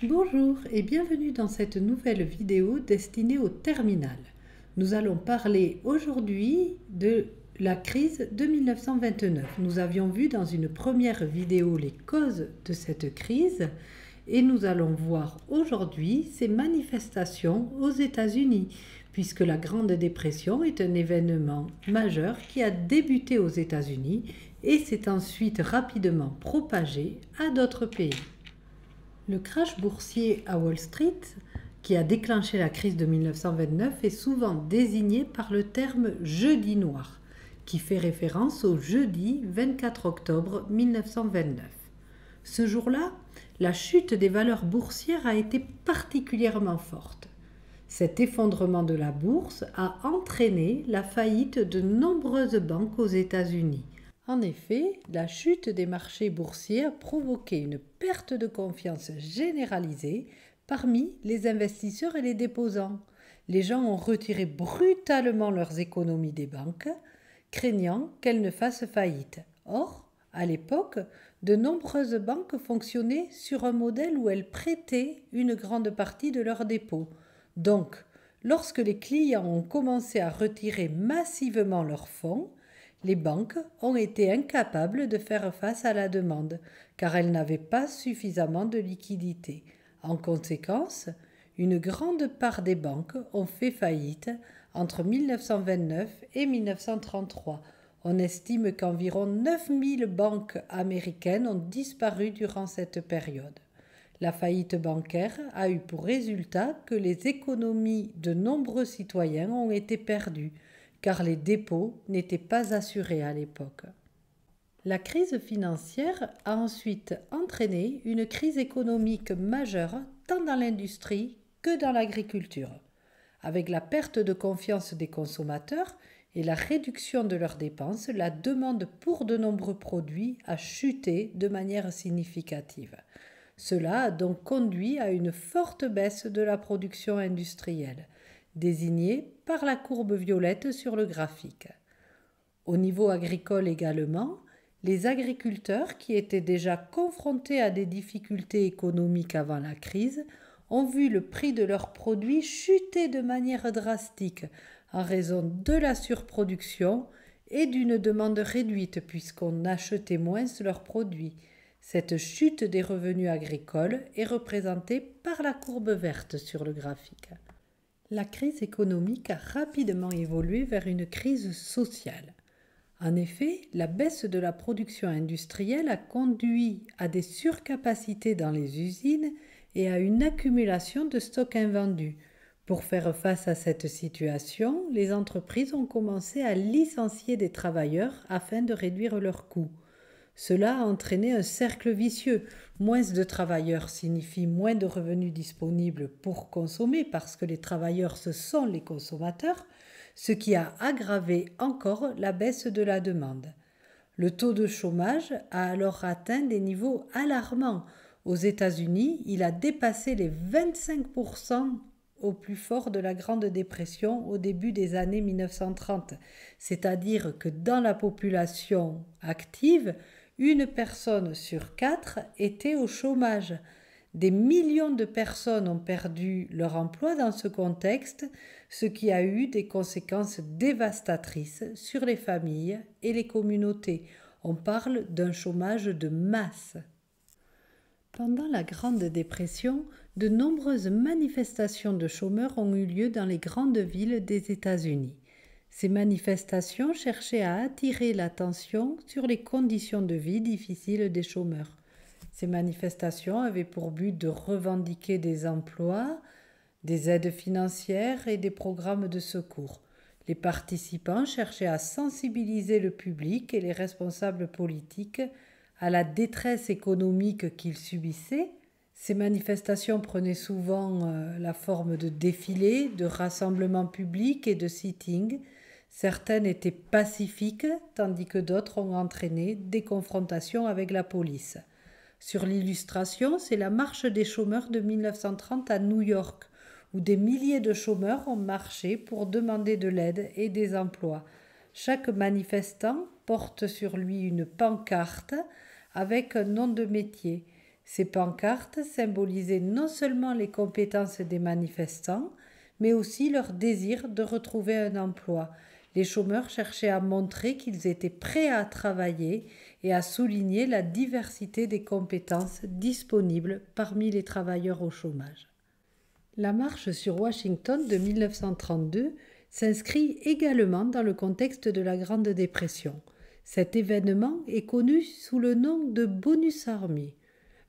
Bonjour et bienvenue dans cette nouvelle vidéo destinée au terminal. Nous allons parler aujourd'hui de la crise de 1929. Nous avions vu dans une première vidéo les causes de cette crise et nous allons voir aujourd'hui ces manifestations aux États-Unis, puisque la Grande Dépression est un événement majeur qui a débuté aux États-Unis et s'est ensuite rapidement propagé à d'autres pays. Le crash boursier à Wall Street, qui a déclenché la crise de 1929, est souvent désigné par le terme « jeudi noir », qui fait référence au jeudi 24 octobre 1929. Ce jour-là, la chute des valeurs boursières a été particulièrement forte. Cet effondrement de la bourse a entraîné la faillite de nombreuses banques aux États-Unis. En effet, la chute des marchés boursiers a provoqué une perte de confiance généralisée parmi les investisseurs et les déposants. Les gens ont retiré brutalement leurs économies des banques, craignant qu'elles ne fassent faillite. Or, à l'époque, de nombreuses banques fonctionnaient sur un modèle où elles prêtaient une grande partie de leurs dépôts. Donc, lorsque les clients ont commencé à retirer massivement leurs fonds, les banques ont été incapables de faire face à la demande, car elles n'avaient pas suffisamment de liquidités. En conséquence, une grande part des banques ont fait faillite entre 1929 et 1933. On estime qu'environ 9000 banques américaines ont disparu durant cette période. La faillite bancaire a eu pour résultat que les économies de nombreux citoyens ont été perdues, car les dépôts n'étaient pas assurés à l'époque. La crise financière a ensuite entraîné une crise économique majeure tant dans l'industrie que dans l'agriculture. Avec la perte de confiance des consommateurs et la réduction de leurs dépenses, la demande pour de nombreux produits a chuté de manière significative. Cela a donc conduit à une forte baisse de la production industrielle, désignée par la courbe violette sur le graphique. Au niveau agricole également, les agriculteurs qui étaient déjà confrontés à des difficultés économiques avant la crise ont vu le prix de leurs produits chuter de manière drastique en raison de la surproduction et d'une demande réduite puisqu'on achetait moins leurs produits. Cette chute des revenus agricoles est représentée par la courbe verte sur le graphique. La crise économique a rapidement évolué vers une crise sociale. En effet, la baisse de la production industrielle a conduit à des surcapacités dans les usines et à une accumulation de stocks invendus. Pour faire face à cette situation, les entreprises ont commencé à licencier des travailleurs afin de réduire leurs coûts. Cela a entraîné un cercle vicieux. Moins de travailleurs signifie moins de revenus disponibles pour consommer parce que les travailleurs, ce sont les consommateurs, ce qui a aggravé encore la baisse de la demande. Le taux de chômage a alors atteint des niveaux alarmants. Aux États-Unis, il a dépassé les 25% au plus fort de la Grande Dépression au début des années 1930. C'est-à-dire que dans la population active, une personne sur 4 était au chômage. Des millions de personnes ont perdu leur emploi dans ce contexte, ce qui a eu des conséquences dévastatrices sur les familles et les communautés. On parle d'un chômage de masse. Pendant la Grande Dépression, de nombreuses manifestations de chômeurs ont eu lieu dans les grandes villes des États-Unis. Ces manifestations cherchaient à attirer l'attention sur les conditions de vie difficiles des chômeurs. Ces manifestations avaient pour but de revendiquer des emplois, des aides financières et des programmes de secours. Les participants cherchaient à sensibiliser le public et les responsables politiques à la détresse économique qu'ils subissaient. Ces manifestations prenaient souvent la forme de défilés, de rassemblements publics et de sittings. Certaines étaient pacifiques, tandis que d'autres ont entraîné des confrontations avec la police. Sur l'illustration, c'est la marche des chômeurs de 1930 à New York, où des milliers de chômeurs ont marché pour demander de l'aide et des emplois. Chaque manifestant porte sur lui une pancarte avec un nom de métier. Ces pancartes symbolisaient non seulement les compétences des manifestants, mais aussi leur désir de retrouver un emploi. Les chômeurs cherchaient à montrer qu'ils étaient prêts à travailler et à souligner la diversité des compétences disponibles parmi les travailleurs au chômage. La marche sur Washington de 1932 s'inscrit également dans le contexte de la Grande Dépression. Cet événement est connu sous le nom de Bonus Army,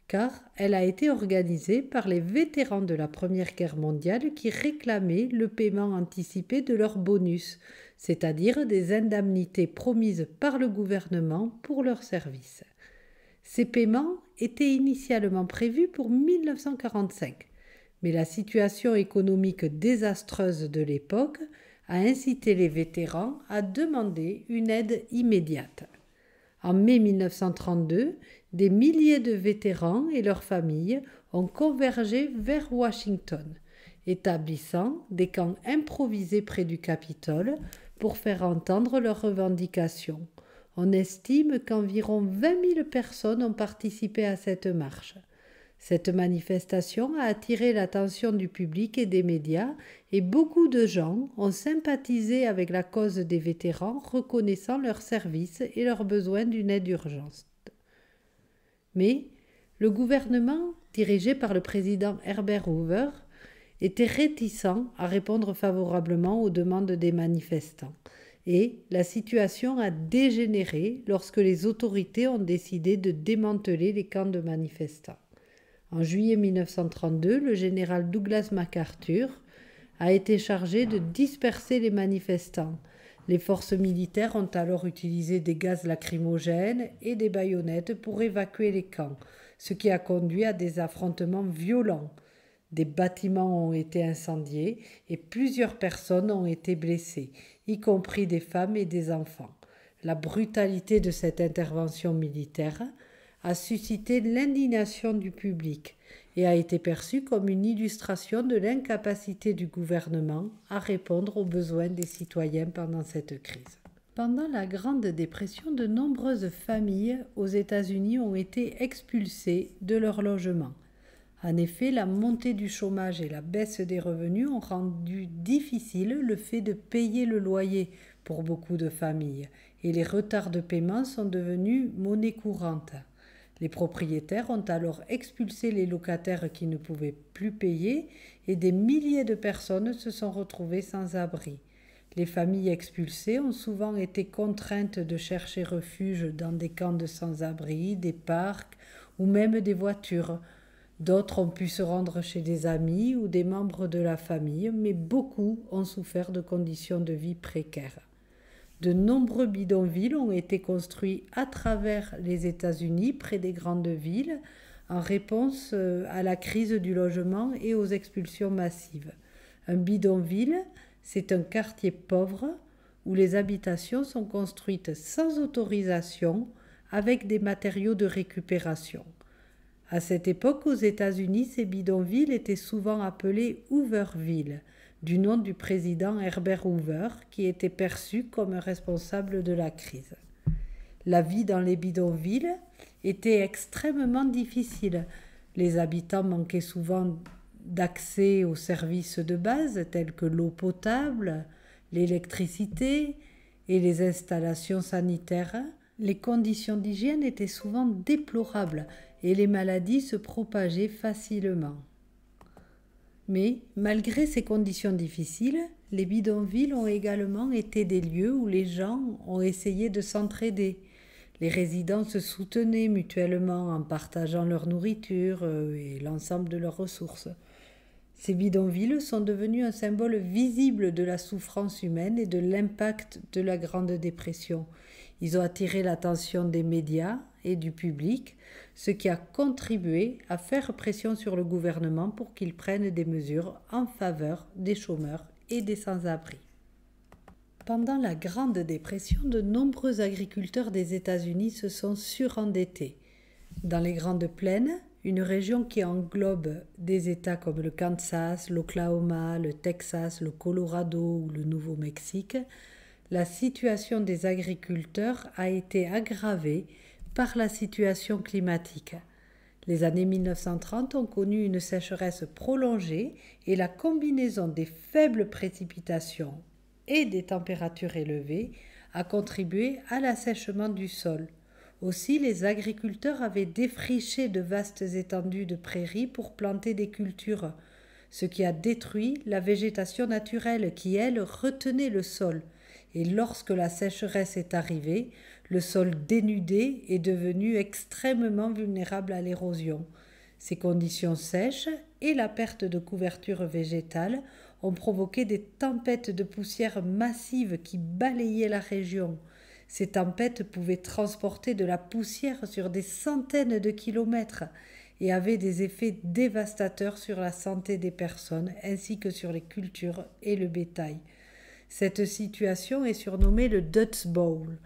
car elle a été organisée par les vétérans de la Première Guerre mondiale qui réclamaient le paiement anticipé de leurs bonus, c'est-à-dire des indemnités promises par le gouvernement pour leurs services. Ces paiements étaient initialement prévus pour 1945, mais la situation économique désastreuse de l'époque a incité les vétérans à demander une aide immédiate. En mai 1932, des milliers de vétérans et leurs familles ont convergé vers Washington, établissant des camps improvisés près du Capitole pour faire entendre leurs revendications. On estime qu'environ 20 000 personnes ont participé à cette marche. Cette manifestation a attiré l'attention du public et des médias et beaucoup de gens ont sympathisé avec la cause des vétérans, reconnaissant leurs services et leurs besoins d'une aide urgente. Mais le gouvernement, dirigé par le président Herbert Hoover, était réticent à répondre favorablement aux demandes des manifestants. Et la situation a dégénéré lorsque les autorités ont décidé de démanteler les camps de manifestants. En juillet 1932, le général Douglas MacArthur a été chargé de disperser les manifestants. Les forces militaires ont alors utilisé des gaz lacrymogènes et des baïonnettes pour évacuer les camps, ce qui a conduit à des affrontements violents. Des bâtiments ont été incendiés et plusieurs personnes ont été blessées, y compris des femmes et des enfants. La brutalité de cette intervention militaire a suscité l'indignation du public et a été perçue comme une illustration de l'incapacité du gouvernement à répondre aux besoins des citoyens pendant cette crise. Pendant la Grande Dépression, de nombreuses familles aux États-Unis ont été expulsées de leur logement. En effet, la montée du chômage et la baisse des revenus ont rendu difficile le fait de payer le loyer pour beaucoup de familles, et les retards de paiement sont devenus monnaie courante. Les propriétaires ont alors expulsé les locataires qui ne pouvaient plus payer et des milliers de personnes se sont retrouvées sans abri. Les familles expulsées ont souvent été contraintes de chercher refuge dans des camps de sans-abri, des parcs ou même des voitures. D'autres ont pu se rendre chez des amis ou des membres de la famille, mais beaucoup ont souffert de conditions de vie précaires. De nombreux bidonvilles ont été construits à travers les États-Unis, près des grandes villes, en réponse à la crise du logement et aux expulsions massives. Un bidonville, c'est un quartier pauvre où les habitations sont construites sans autorisation avec des matériaux de récupération. À cette époque, aux États-Unis, ces bidonvilles étaient souvent appelés Hooverville, du nom du président Herbert Hoover, qui était perçu comme responsable de la crise. La vie dans les bidonvilles était extrêmement difficile. Les habitants manquaient souvent d'accès aux services de base tels que l'eau potable, l'électricité et les installations sanitaires. Les conditions d'hygiène étaient souvent déplorables et les maladies se propageaient facilement. Mais malgré ces conditions difficiles, les bidonvilles ont également été des lieux où les gens ont essayé de s'entraider. Les résidents se soutenaient mutuellement en partageant leur nourriture et l'ensemble de leurs ressources. Ces bidonvilles sont devenus un symbole visible de la souffrance humaine et de l'impact de la Grande Dépression. Ils ont attiré l'attention des médias et du public, ce qui a contribué à faire pression sur le gouvernement pour qu'il prenne des mesures en faveur des chômeurs et des sans-abri. Pendant la Grande Dépression, de nombreux agriculteurs des États-Unis se sont surendettés. Dans les Grandes Plaines, une région qui englobe des États comme le Kansas, l'Oklahoma, le Texas, le Colorado ou le Nouveau-Mexique, la situation des agriculteurs a été aggravée par la situation climatique. Les années 1930 ont connu une sécheresse prolongée et la combinaison des faibles précipitations et des températures élevées a contribué à l'assèchement du sol. Aussi, les agriculteurs avaient défriché de vastes étendues de prairies pour planter des cultures, ce qui a détruit la végétation naturelle qui, elle, retenait le sol. Et lorsque la sécheresse est arrivée, le sol dénudé est devenu extrêmement vulnérable à l'érosion. Ces conditions sèches et la perte de couverture végétale ont provoqué des tempêtes de poussière massives qui balayaient la région. Ces tempêtes pouvaient transporter de la poussière sur des centaines de kilomètres et avaient des effets dévastateurs sur la santé des personnes ainsi que sur les cultures et le bétail. Cette situation est surnommée le Dust Bowl,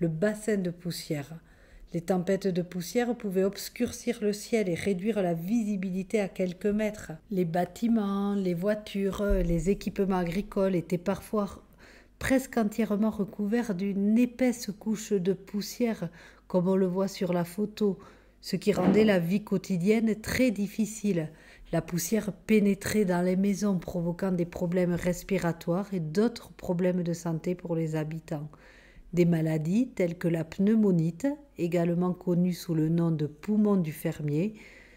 le bassin de poussière. Les tempêtes de poussière pouvaient obscurcir le ciel et réduire la visibilité à quelques mètres. Les bâtiments, les voitures, les équipements agricoles étaient parfois presque entièrement recouverts d'une épaisse couche de poussière, comme on le voit sur la photo, ce qui rendait la vie quotidienne très difficile. La poussière pénétrait dans les maisons, provoquant des problèmes respiratoires et d'autres problèmes de santé pour les habitants. Des maladies telles que la pneumonite, également connue sous le nom de poumon du fermier,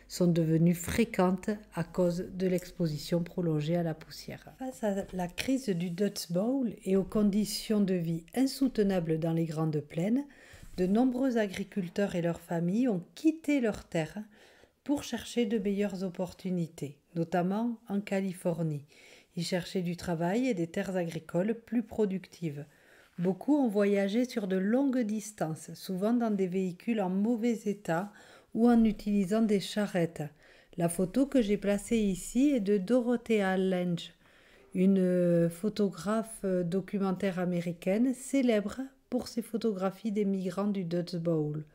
sont devenues fréquentes à cause de l'exposition prolongée à la poussière. Face à la crise du Dust Bowl et aux conditions de vie insoutenables dans les grandes plaines, de nombreux agriculteurs et leurs familles ont quitté leurs terres pour chercher de meilleures opportunités, notamment en Californie. Ils cherchaient du travail et des terres agricoles plus productives. Beaucoup ont voyagé sur de longues distances, souvent dans des véhicules en mauvais état ou en utilisant des charrettes. La photo que j'ai placée ici est de Dorothea Lange, une photographe documentaire américaine célèbre pour ses photographies des migrants du Dust Bowl.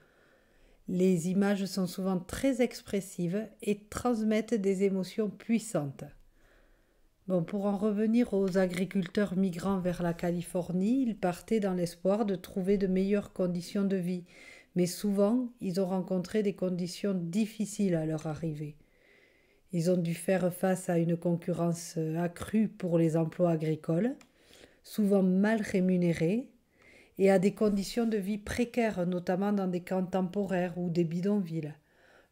Les images sont souvent très expressives et transmettent des émotions puissantes. Bon, pour en revenir aux agriculteurs migrants vers la Californie, ils partaient dans l'espoir de trouver de meilleures conditions de vie, mais souvent ils ont rencontré des conditions difficiles à leur arrivée. Ils ont dû faire face à une concurrence accrue pour les emplois agricoles, souvent mal rémunérés, et à des conditions de vie précaires, notamment dans des camps temporaires ou des bidonvilles.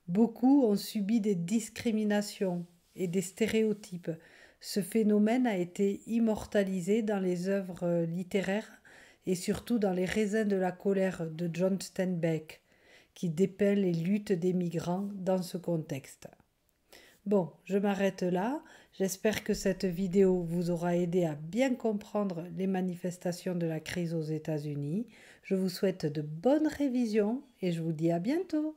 Beaucoup ont subi des discriminations et des stéréotypes. Ce phénomène a été immortalisé dans les œuvres littéraires et surtout dans Les raisins de la colère de John Steinbeck, qui dépeint les luttes des migrants dans ce contexte. Bon, je m'arrête là. J'espère que cette vidéo vous aura aidé à bien comprendre les manifestations de la crise aux États-Unis. Je vous souhaite de bonnes révisions et je vous dis à bientôt.